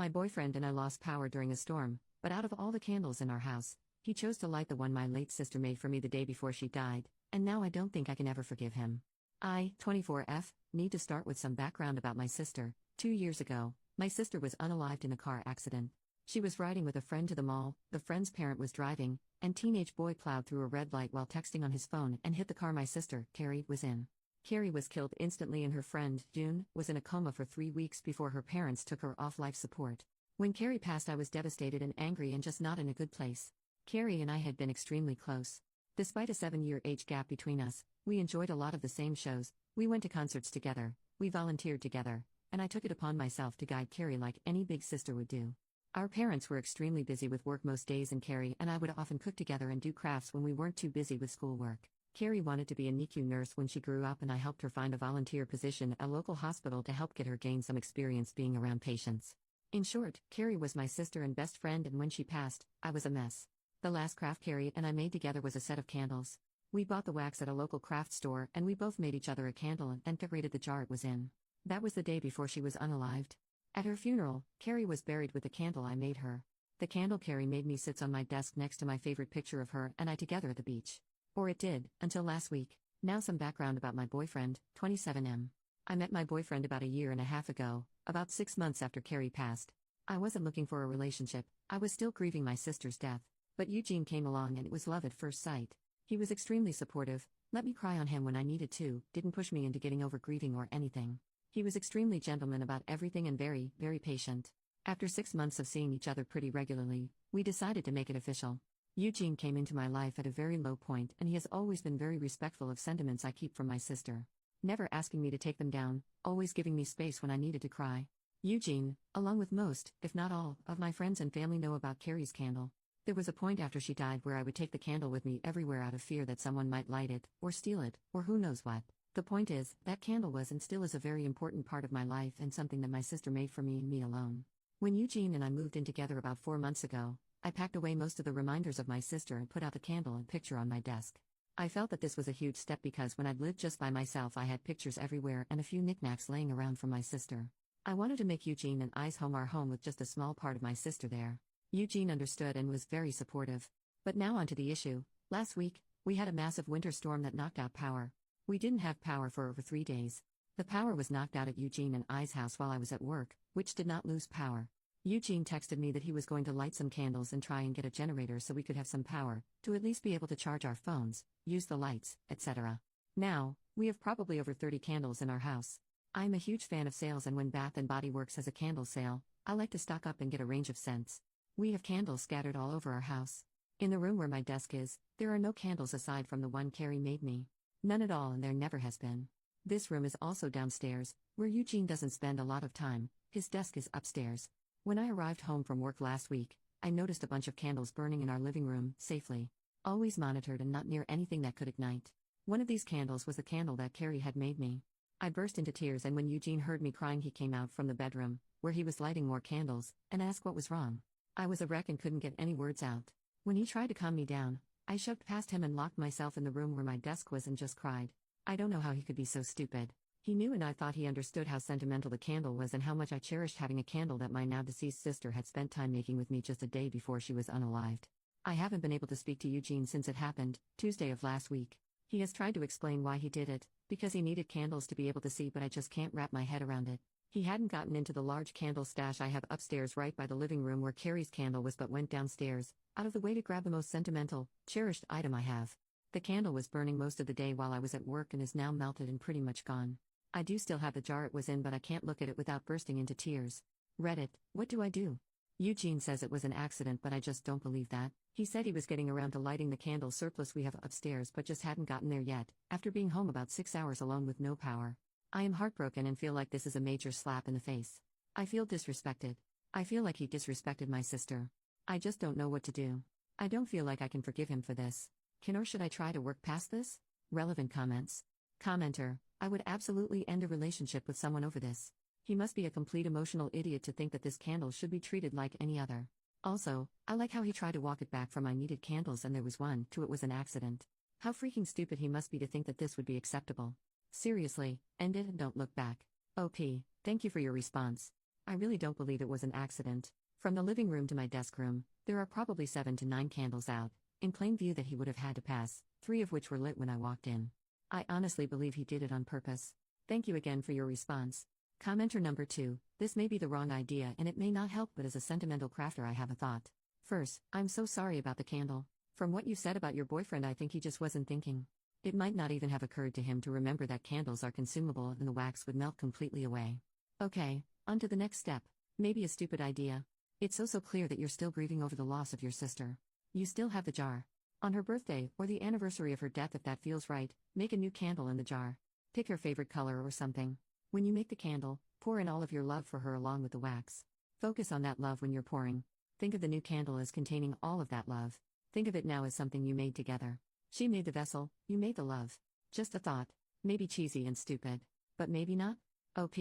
My boyfriend and I lost power during a storm, but out of all the candles in our house, he chose to light the one my late sister made for me the day before she died, and now I don't think I can ever forgive him. I, 24F, need to start with some background about my sister. 2 years ago, my sister was unalived in a car accident. She was riding with a friend to the mall, the friend's parent was driving, and teenage boy plowed through a red light while texting on his phone and hit the car my sister, Carrie, was in. Carrie was killed instantly and her friend, June, was in a coma for 3 weeks before her parents took her off life support. When Carrie passed, I was devastated and angry and just not in a good place. Carrie and I had been extremely close. Despite a 7-year age gap between us, we enjoyed a lot of the same shows, we went to concerts together, we volunteered together, and I took it upon myself to guide Carrie like any big sister would do. Our parents were extremely busy with work most days, and Carrie and I would often cook together and do crafts when we weren't too busy with schoolwork. Carrie wanted to be a NICU nurse when she grew up, and I helped her find a volunteer position at a local hospital to help get her gain some experience being around patients. In short, Carrie was my sister and best friend, and when she passed, I was a mess. The last craft Carrie and I made together was a set of candles. We bought the wax at a local craft store and we both made each other a candle and decorated the jar it was in. That was the day before she was unalived. At her funeral, Carrie was buried with the candle I made her. The candle Carrie made me sits on my desk next to my favorite picture of her and I together at the beach. Or it did, until last week. Now some background about my boyfriend, 27M. I met my boyfriend about a year and a half ago, about 6 months after Carrie passed. I wasn't looking for a relationship, I was still grieving my sister's death. But Eugene came along and it was love at first sight. He was extremely supportive, let me cry on him when I needed to, didn't push me into getting over grieving or anything. He was extremely gentleman about everything and very, very patient. After 6 months of seeing each other pretty regularly, we decided to make it official. Eugene came into my life at a very low point and he has always been very respectful of sentiments I keep from my sister. Never asking me to take them down, always giving me space when I needed to cry. Eugene, along with most, if not all, of my friends and family know about Carrie's candle. There was a point after she died where I would take the candle with me everywhere out of fear that someone might light it, or steal it, or who knows what. The point is, that candle was and still is a very important part of my life and something that my sister made for me and me alone. When Eugene and I moved in together about 4 months ago, I packed away most of the reminders of my sister and put out the candle and picture on my desk. I felt that this was a huge step because when I'd lived just by myself I had pictures everywhere and a few knickknacks laying around from my sister. I wanted to make Eugene and I's home our home with just a small part of my sister there. Eugene understood and was very supportive. But now onto the issue. Last week, we had a massive winter storm that knocked out power. We didn't have power for over 3 days. The power was knocked out at Eugene and I's house while I was at work, which did not lose power. Eugene texted me that he was going to light some candles and try and get a generator so we could have some power, to at least be able to charge our phones, use the lights, etc. Now, we have probably over 30 candles in our house. I'm a huge fan of sales, and when Bath & Body Works has a candle sale, I like to stock up and get a range of scents. We have candles scattered all over our house. In the room where my desk is, there are no candles aside from the one Carrie made me. None at all, and there never has been. This room is also downstairs, where Eugene doesn't spend a lot of time, his desk is upstairs. When I arrived home from work last week, I noticed a bunch of candles burning in our living room, safely. Always monitored and not near anything that could ignite. One of these candles was the candle that Carrie had made me. I burst into tears, and when Eugene heard me crying he came out from the bedroom, where he was lighting more candles, and asked what was wrong. I was a wreck and couldn't get any words out. When he tried to calm me down, I shoved past him and locked myself in the room where my desk was and just cried. I don't know how he could be so stupid. He knew, and I thought he understood how sentimental the candle was and how much I cherished having a candle that my now deceased sister had spent time making with me just a day before she was unalived. I haven't been able to speak to Eugene since it happened, Tuesday of last week. He has tried to explain why he did it, because he needed candles to be able to see, but I just can't wrap my head around it. He hadn't gotten into the large candle stash I have upstairs right by the living room where Carrie's candle was, but went downstairs, out of the way to grab the most sentimental, cherished item I have. The candle was burning most of the day while I was at work and is now melted and pretty much gone. I do still have the jar it was in, but I can't look at it without bursting into tears. Reddit, what do I do? Eugene says it was an accident, but I just don't believe that. He said he was getting around to lighting the candle surplus we have upstairs but just hadn't gotten there yet, after being home about 6 hours alone with no power. I am heartbroken and feel like this is a major slap in the face. I feel disrespected. I feel like he disrespected my sister. I just don't know what to do. I don't feel like I can forgive him for this. Can or should I try to work past this? Relevant comments. Commenter, I would absolutely end a relationship with someone over this. He must be a complete emotional idiot to think that this candle should be treated like any other. Also, I like how he tried to walk it back from I needed candles and there was one, to it was an accident. How freaking stupid he must be to think that this would be acceptable. Seriously, end it and don't look back. OP, thank you for your response. I really don't believe it was an accident. From the living room to my desk room, there are probably 7 to 9 candles out, in plain view that he would have had to pass, 3 of which were lit when I walked in. I honestly believe he did it on purpose. Thank you again for your response. Commenter number 2, this may be the wrong idea and it may not help, but as a sentimental crafter I have a thought. First, I'm so sorry about the candle. From what you said about your boyfriend, I think he just wasn't thinking. It might not even have occurred to him to remember that candles are consumable and the wax would melt completely away. Okay, on to the next step. Maybe a stupid idea. It's so clear that you're still grieving over the loss of your sister. You still have the jar. On her birthday, or the anniversary of her death if that feels right, make a new candle in the jar. Pick her favorite color or something. When you make the candle, pour in all of your love for her along with the wax. Focus on that love when you're pouring. Think of the new candle as containing all of that love. Think of it now as something you made together. She made the vessel, you made the love. Just a thought. Maybe cheesy and stupid. But maybe not? OP,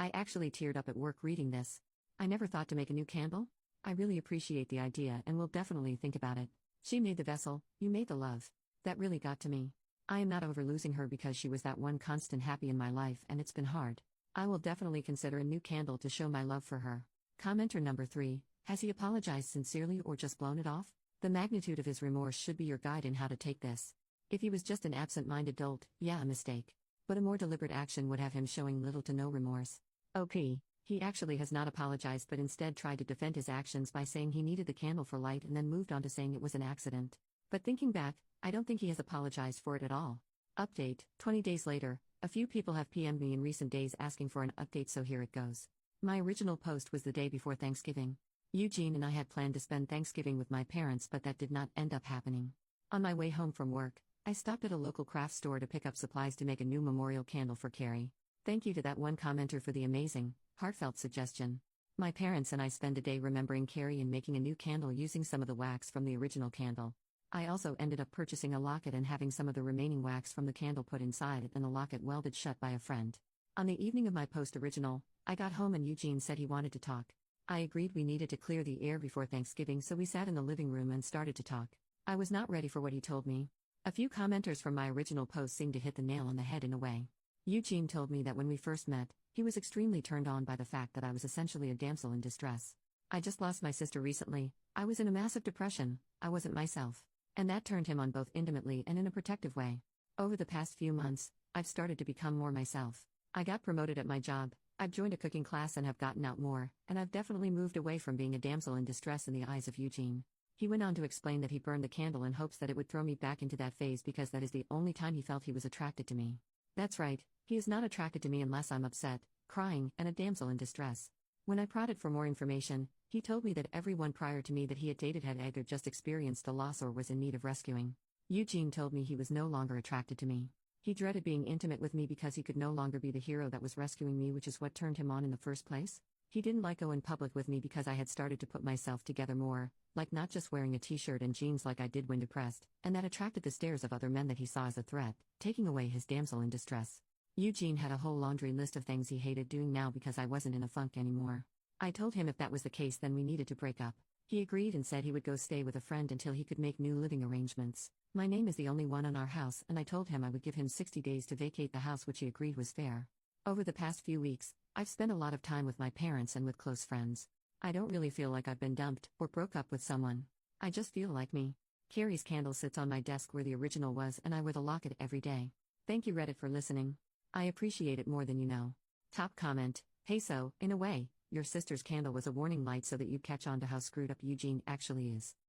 I actually teared up at work reading this. I never thought to make a new candle? I really appreciate the idea and will definitely think about it. She made the vessel, you made the love. That really got to me. I am not over losing her because she was that one constant happy in my life and it's been hard. I will definitely consider a new candle to show my love for her. Commenter number 3, has he apologized sincerely or just blown it off? The magnitude of his remorse should be your guide in how to take this. If he was just an absent-minded dolt, yeah, a mistake. But a more deliberate action would have him showing little to no remorse. OP, he actually has not apologized but instead tried to defend his actions by saying he needed the candle for light and then moved on to saying it was an accident. But thinking back, I don't think he has apologized for it at all. Update, 20 days later, a few people have PM'd me in recent days asking for an update, so here it goes. My original post was the day before Thanksgiving. Eugene and I had planned to spend Thanksgiving with my parents, but that did not end up happening. On my way home from work, I stopped at a local craft store to pick up supplies to make a new memorial candle for Carrie. Thank you to that one commenter for the amazing, heartfelt suggestion. My parents and I spent a day remembering Carrie and making a new candle using some of the wax from the original candle. I also ended up purchasing a locket and having some of the remaining wax from the candle put inside it and the locket welded shut by a friend. On the evening of my post original, I got home and Eugene said he wanted to talk. I agreed we needed to clear the air before Thanksgiving, so we sat in the living room and started to talk. I was not ready for what he told me. A few commenters from my original post seemed to hit the nail on the head in a way. Eugene told me that when we first met, he was extremely turned on by the fact that I was essentially a damsel in distress. I just lost my sister recently, I was in a massive depression, I wasn't myself. And that turned him on both intimately and in a protective way. Over the past few months, I've started to become more myself. I got promoted at my job, I've joined a cooking class and have gotten out more, and I've definitely moved away from being a damsel in distress in the eyes of Eugene. He went on to explain that he burned the candle in hopes that it would throw me back into that phase because that is the only time he felt he was attracted to me. That's right, he is not attracted to me unless I'm upset, crying, and a damsel in distress. When I prodded for more information, he told me that everyone prior to me that he had dated had either just experienced a loss or was in need of rescuing. Eugene told me he was no longer attracted to me. He dreaded being intimate with me because he could no longer be the hero that was rescuing me, which is what turned him on in the first place. He didn't like going public with me because I had started to put myself together more, like not just wearing a t-shirt and jeans like I did when depressed, and that attracted the stares of other men that he saw as a threat, taking away his damsel in distress. Eugene had a whole laundry list of things he hated doing now because I wasn't in a funk anymore. I told him if that was the case then we needed to break up. He agreed and said he would go stay with a friend until he could make new living arrangements. My name is the only one on our house and I told him I would give him 60 days to vacate the house, which he agreed was fair. Over the past few weeks, I've spent a lot of time with my parents and with close friends. I don't really feel like I've been dumped or broke up with someone. I just feel like me. Carrie's candle sits on my desk where the original was and I wear the locket every day. Thank you Reddit for listening. I appreciate it more than you know. Top comment, hey, so, in a way, your sister's candle was a warning light so that you catch on to how screwed up Eugene actually is.